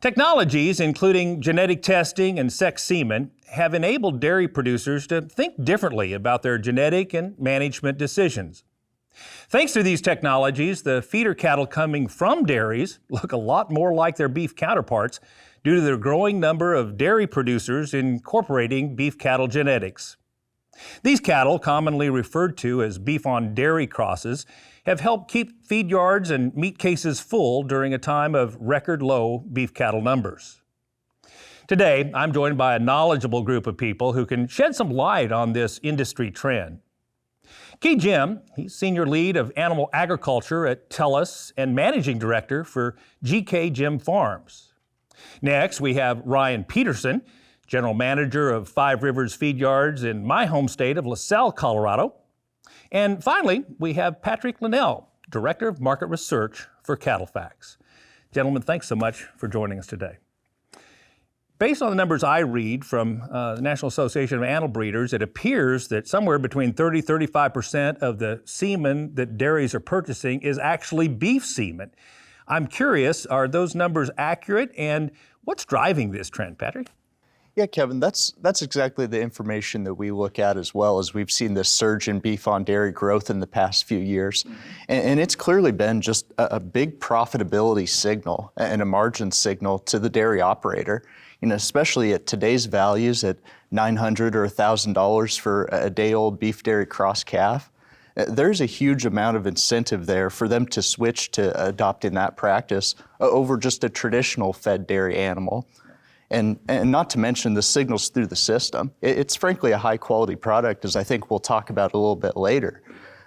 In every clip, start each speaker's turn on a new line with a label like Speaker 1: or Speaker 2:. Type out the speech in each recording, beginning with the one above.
Speaker 1: Technologies, including genetic testing and sex semen, have enabled dairy producers to think differently about their genetic and management decisions. Thanks to these technologies, the feeder cattle coming from dairies look a lot more like their beef counterparts due to the growing number of dairy producers incorporating beef cattle genetics. These cattle, commonly referred to as beef-on-dairy crosses, have helped keep feed yards and meat cases full during a time of record-low beef cattle numbers. Today, I'm joined by a knowledgeable group of people who can shed some light on this industry trend. Kee Jim, he's Senior Lead of Animal Agriculture at Telus and Managing Director for Kee Jim Farms. Next, we have Ryan Peterson, General Manager of Five Rivers Feed Yards in my home state of LaSalle, Colorado. And finally, we have Patrick Linnell, Director of Market Research for CattleFax. Gentlemen, thanks so much for joining us today. Based on the numbers I read from the National Association of Animal Breeders, it appears that somewhere between 30-35% of the semen that dairies are purchasing is actually beef semen. I'm curious, are those numbers accurate, and what's driving this trend, Patrick?
Speaker 2: Yeah, Kevin, that's exactly the information that we look at, as well as we've seen this surge in beef on dairy growth in the past few years. Mm-hmm. And it's clearly been just a big profitability signal and a margin signal to the dairy operator, especially at today's values at $900 or $1,000 for a day-old beef dairy cross calf. There's a huge amount of incentive there for them to switch to adopting that practice over just a traditional fed dairy animal. And not to mention the signals through the system. It's frankly a high quality product, as I think we'll talk about a little bit later.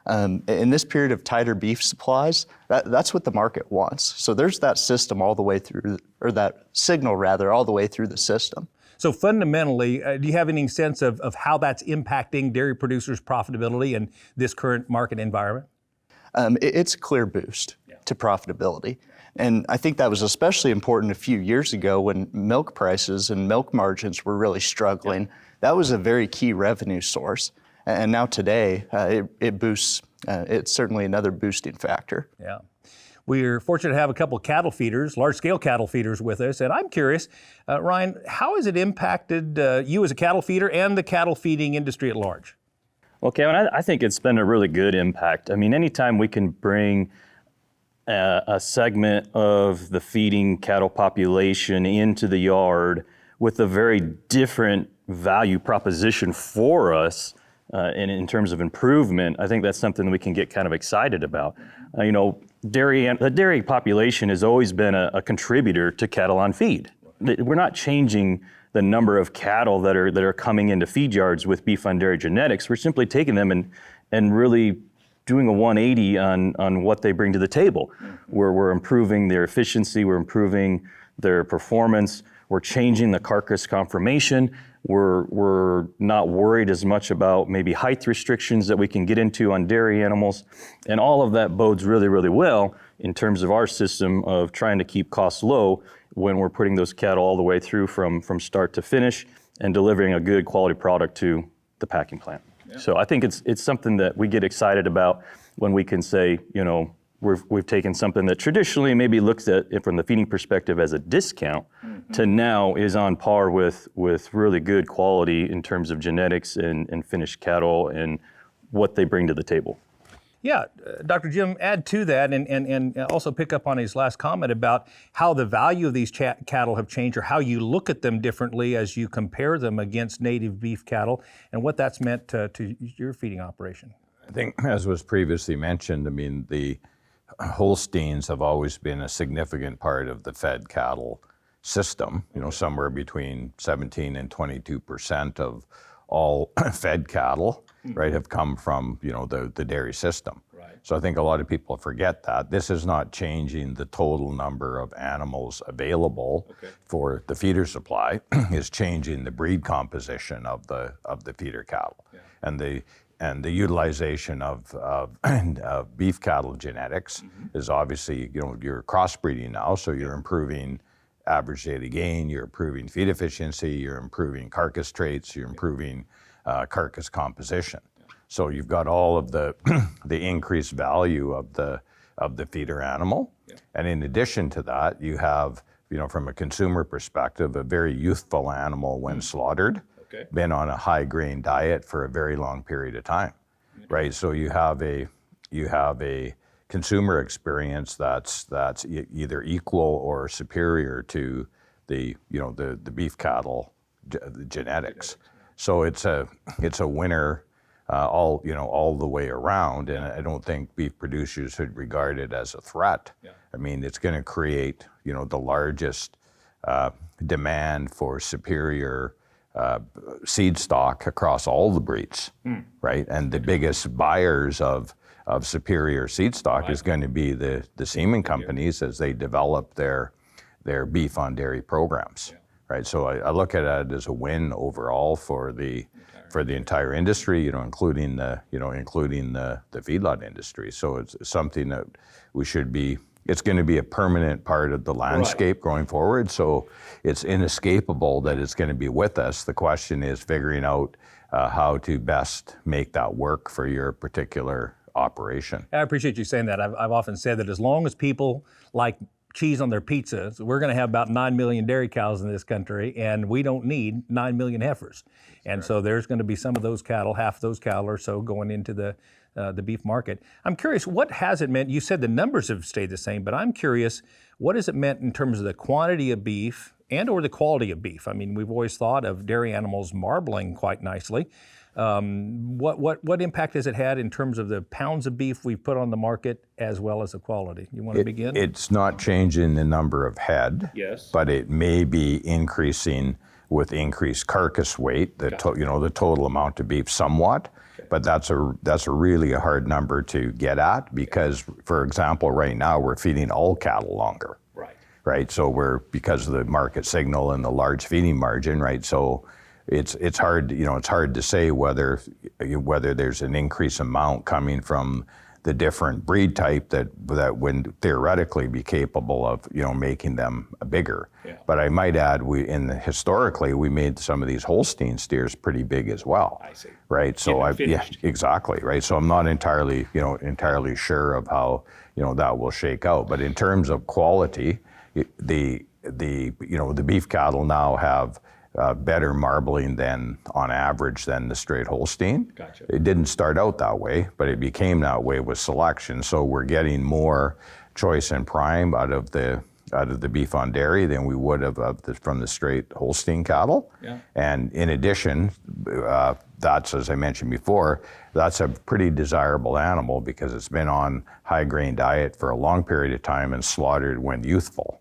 Speaker 2: In this period of tighter beef supplies, that's what the market wants. So there's that system all the way through, or that signal rather, all the way through the system.
Speaker 1: So fundamentally, do you have any sense of how that's impacting dairy producers' profitability in this current market environment?
Speaker 2: It's a clear boost to profitability. And I think that was especially important a few years ago when milk prices and milk margins were really struggling. Yeah. That was a very key revenue source. And now today, it boosts, it's certainly another boosting factor.
Speaker 1: Yeah. We're fortunate to have a couple of cattle feeders, large-scale cattle feeders with us. And I'm curious, Ryan, how has it impacted you as a cattle feeder and the cattle feeding industry at large?
Speaker 3: Well, Kevin, I think it's been a really good impact. I mean, anytime we can bring a segment of the feeding cattle population into the yard with a very different value proposition for us in terms of improvement, I think that's something we can get kind of excited about. The dairy population has always been a contributor to cattle on feed. We're not changing the number of cattle that are coming into feed yards with beef on dairy genetics. We're simply taking them and really doing a 180 on what they bring to the table. We're improving their efficiency, we're improving their performance, we're changing the carcass conformation, we're not worried as much about maybe height restrictions that we can get into on dairy animals. And all of that bodes really, really well in terms of our system of trying to keep costs low when we're putting those cattle all the way through from start to finish and delivering a good quality product to the packing plant. Yeah. So I think it's something that we get excited about when we can say, we've taken something that traditionally maybe looks at it from the feeding perspective as a discount to now is on par with really good quality in terms of genetics and finished cattle and what they bring to the table.
Speaker 1: Yeah, Dr. Jim, add to that and also pick up on his last comment about how the value of these cattle have changed or how you look at them differently as you compare them against native beef cattle and what that's meant to your feeding operation.
Speaker 4: I think, as was previously mentioned, the Holsteins have always been a significant part of the fed cattle system. Somewhere between 17 and 22% of all fed cattle, right, have come from, the dairy system. Right. So I think a lot of people forget that. This is not changing the total number of animals available for the feeder supply. Is changing the breed composition of the feeder cattle. Yeah. And the utilization of beef cattle genetics is obviously, you're crossbreeding now, so you're improving average daily gain, you're improving feed efficiency, you're improving carcass traits, you're improving carcass composition. So you've got all of the increased value of the feeder animal. Yeah. And in addition to that, you have from a consumer perspective, a very youthful animal when slaughtered, been on a high grain diet for a very long period of time, right? So you have a consumer experience that's either equal or superior to the beef cattle genetics. So it's a winner all the way around, and I don't think beef producers should regard it as a threat. I mean, it's going to create the largest demand for superior seed stock across all the breeds, right? And the biggest buyers of superior seed stock is going to be the semen companies as they develop their beef on dairy programs, right? So I look at it as a win overall for the entire industry, including the feedlot industry. So it's something that it's going to be a permanent part of the landscape going forward. So it's inescapable that it's going to be with us. The question is figuring out how to best make that work for your particular operation.
Speaker 1: I appreciate you saying that. I've often said that as long as people like cheese on their pizzas, we're going to have about 9 million dairy cows in this country, and we don't need 9 million heifers. And so there's going to be some of those cattle, half those cattle or so, going into the beef market. I'm curious, what has it meant? You said the numbers have stayed the same, but I'm curious, what has it meant in terms of the quantity of beef and or the quality of beef? I mean, we've always thought of dairy animals marbling quite nicely. What impact has it had in terms of the pounds of beef we've put on the market as well as the quality? You want to begin?
Speaker 4: It's not changing the number of head, but it may be increasing with increased carcass weight, the total amount of beef somewhat. But that's a really hard number to get at because, for example, right now we're feeding all cattle longer. Right. So because of the market signal and the large feeding margin, right? So it's hard to say whether there's an increased amount coming from the different breed type that would theoretically be capable of making them bigger. But I might add, historically we made some of these Holstein steers pretty big as well. I see. Right. So exactly. Right. So I'm not entirely sure of how that will shake out. But in terms of quality, the beef cattle now have better marbling on average than the straight Holstein. Gotcha. It didn't start out that way, but it became that way with selection. So we're getting more choice and prime out of the beef on dairy than we would have from the straight Holstein cattle. And in addition, that's, as I mentioned before, that's a pretty desirable animal because it's been on high grain diet for a long period of time and slaughtered when youthful.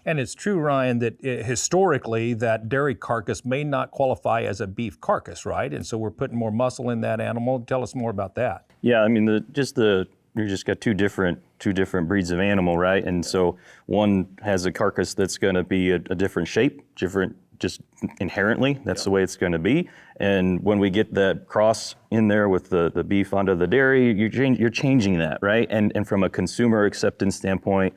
Speaker 1: And it's true, Ryan, that historically that dairy carcass may not qualify as a beef carcass, right? And so we're putting more muscle in that animal. Tell us more about that.
Speaker 3: Yeah, I mean, you just got two different breeds of animal, right? And so one has a carcass that's going to be a different shape, different just inherently. That's the way it's going to be. And when we get that cross in there with the beef onto the dairy, you're changing that, right? And from a consumer acceptance standpoint,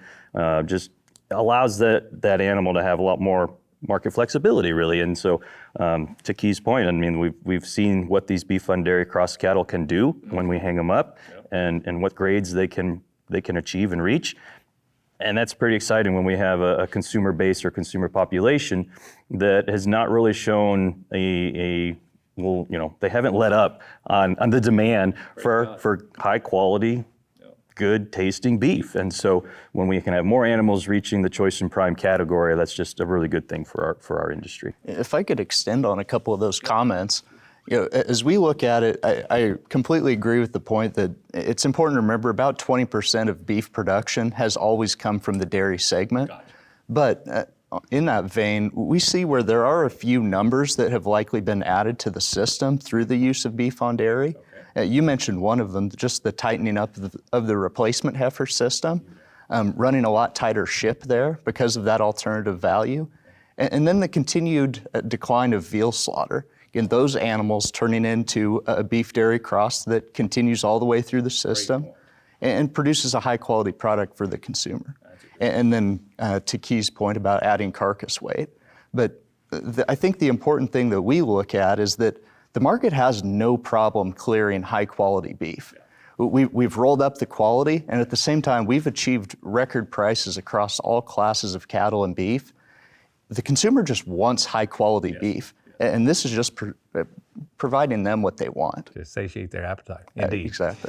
Speaker 3: just allows that animal to have a lot more market flexibility, really. And so, to Kee's point, I mean, we've seen what these beef on dairy cross cattle can do when we hang them up, and what grades they can achieve and reach. And that's pretty exciting when we have a consumer base or consumer population that has not really shown they haven't let up on the demand for high quality, good tasting beef. And so when we can have more animals reaching the choice and prime category, that's just a really good thing for our industry.
Speaker 2: If I could extend on a couple of those comments, as we look at it, I completely agree with the point that it's important to remember about 20% of beef production has always come from the dairy segment. Gotcha. But in that vein, we see where there are a few numbers that have likely been added to the system through the use of beef on dairy. You mentioned one of them, just the tightening up of the replacement heifer system, running a lot tighter ship there because of that alternative value. And then the continued decline of veal slaughter. Again, those animals turning into a beef dairy cross that continues all the way through the system and produces a high quality product for the consumer. And then to Kee's point about adding carcass weight. But I think the important thing that we look at is that the market has no problem clearing high quality beef. We've rolled up the quality, and at the same time, we've achieved record prices across all classes of cattle and beef. The consumer just wants high-quality beef, and this is just providing them what they want.
Speaker 1: To satiate their appetite. Indeed.
Speaker 2: Exactly.